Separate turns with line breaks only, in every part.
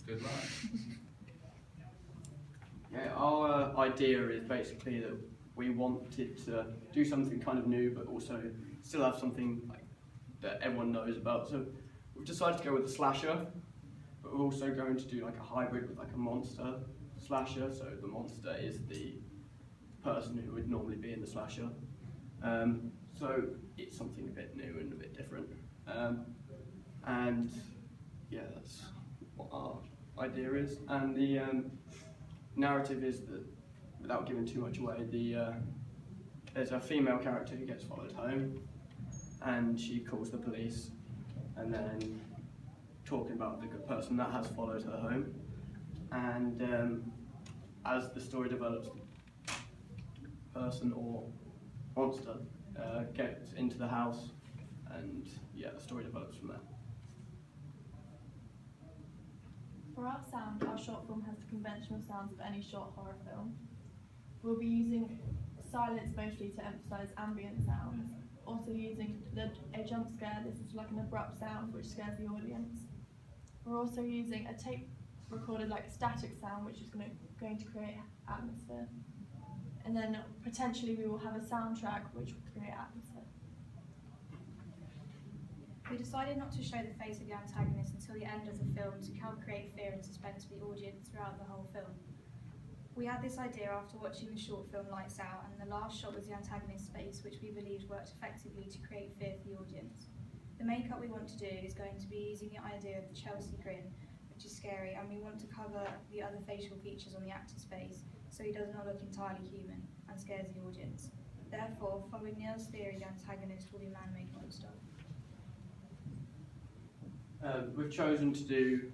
Good luck.
Yeah, our idea is basically that we wanted to do something kind of new, but also still have something like that everyone knows about. So we've decided to go with a slasher, but we're also going to do like a hybrid with like a monster slasher. So the monster is the person who would normally be in the slasher. So it's something a bit new and a bit different. And yeah, that's what our idea is. And the narrative is that, without giving too much away, there's a female character who gets followed home, and she calls the police, and then talking about the good person that has followed her home. And as the story develops, person or monster gets into the house, and yeah, the story develops from there.
For our sound, our short film has the conventional sounds of any short horror film. We'll be using silence mostly to emphasise ambient sounds. Also using a jump scare, this is like an abrupt sound which scares the audience. We're also using a tape recorded like a static sound which is going to create atmosphere. And then potentially we will have a soundtrack which will create atmosphere.
We decided not to show the face of the antagonist until the end of the film to help create fear and suspense for the audience throughout the whole film. We had this idea after watching the short film Lights Out, and the last shot was the antagonist's face, which we believed worked effectively to create fear for the audience. The makeup we want to do is going to be using the idea of the Chelsea grin, which is scary, and we want to cover the other facial features on the actor's face so he does not look entirely human and scares the audience. Therefore, following Neil's theory, the antagonist will be a man-made monster.
We've chosen to do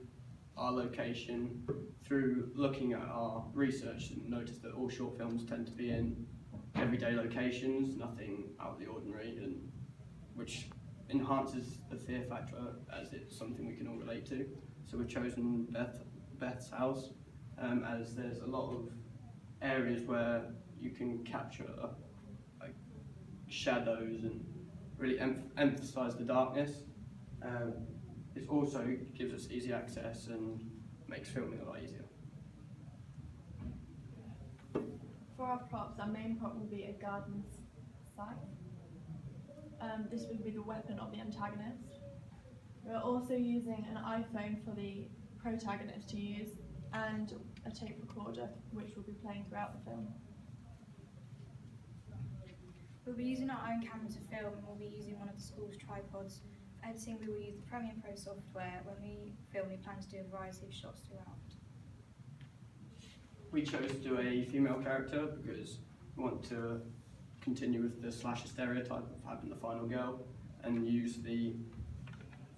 our location through looking at our research and noticed that all short films tend to be in everyday locations, nothing out of the ordinary, and which enhances the fear factor as it's something we can all relate to. So we've chosen Beth's house as there's a lot of areas where you can capture like shadows and really emphasise the darkness. It also gives us easy access and makes filming a lot easier.
For our props, our main prop will be a garden scythe. This will be the weapon of the antagonist. We're also using an iPhone for the protagonist to use and a tape recorder which will be playing throughout the film.
We'll be using our own camera to film, and we'll be using one of the school's tripods. For editing, we will use the Premiere Pro software. When we film, we plan to do a variety of shots throughout.
We chose to do a female character because we want to continue with the slasher stereotype of having the final girl and use the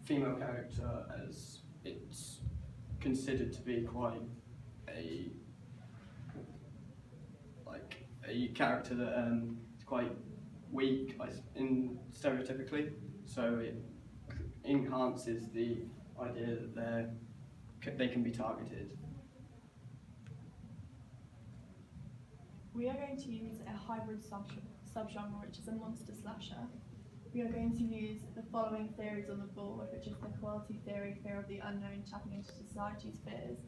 female character as it's considered to be quite a character that is quite weak in stereotypically, so it enhances the idea that they can be targeted.
We are going to use a hybrid subgenre, which is a monster slasher. We are going to use the following theories on the board, which is the quality theory, fear of the unknown, tapping into society's fears.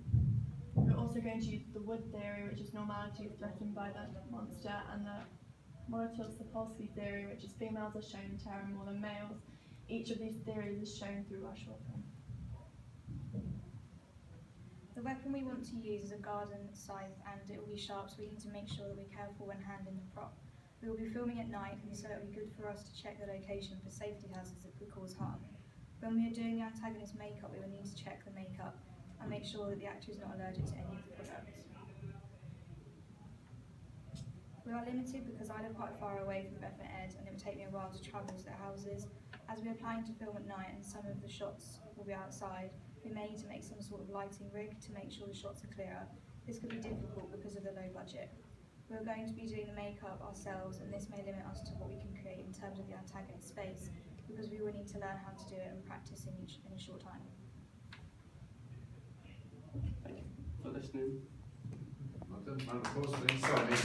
We're also going to use the wood theory, which is normality is threatened by the monster, and the Molotov's-Sapolsky theory, which is females are shown terror more than males. Each of these theories is shown through our short film.
The weapon we want to use is a garden scythe, and it will be sharp, so we need to make sure that we're careful when handling the prop. We will be filming at night, and so it will be good for us to check the location for safety hazards that could cause harm. When we are doing the antagonist makeup, we will need to check the makeup and make sure that the actor is not allergic to any of the products. We are limited because I live quite far away from Beth and Ed, and it would take me a while to travel to their houses. As we are planning to film at night and some of the shots will be outside, we may need to make some sort of lighting rig to make sure the shots are clearer. This could be difficult because of the low budget. We're going to be doing the makeup ourselves, and this may limit us to what we can create in terms of the antagonist space, because we will need to learn how to do it and practice in a short time.
Thank you for listening.
Well done. And of course, then, sorry.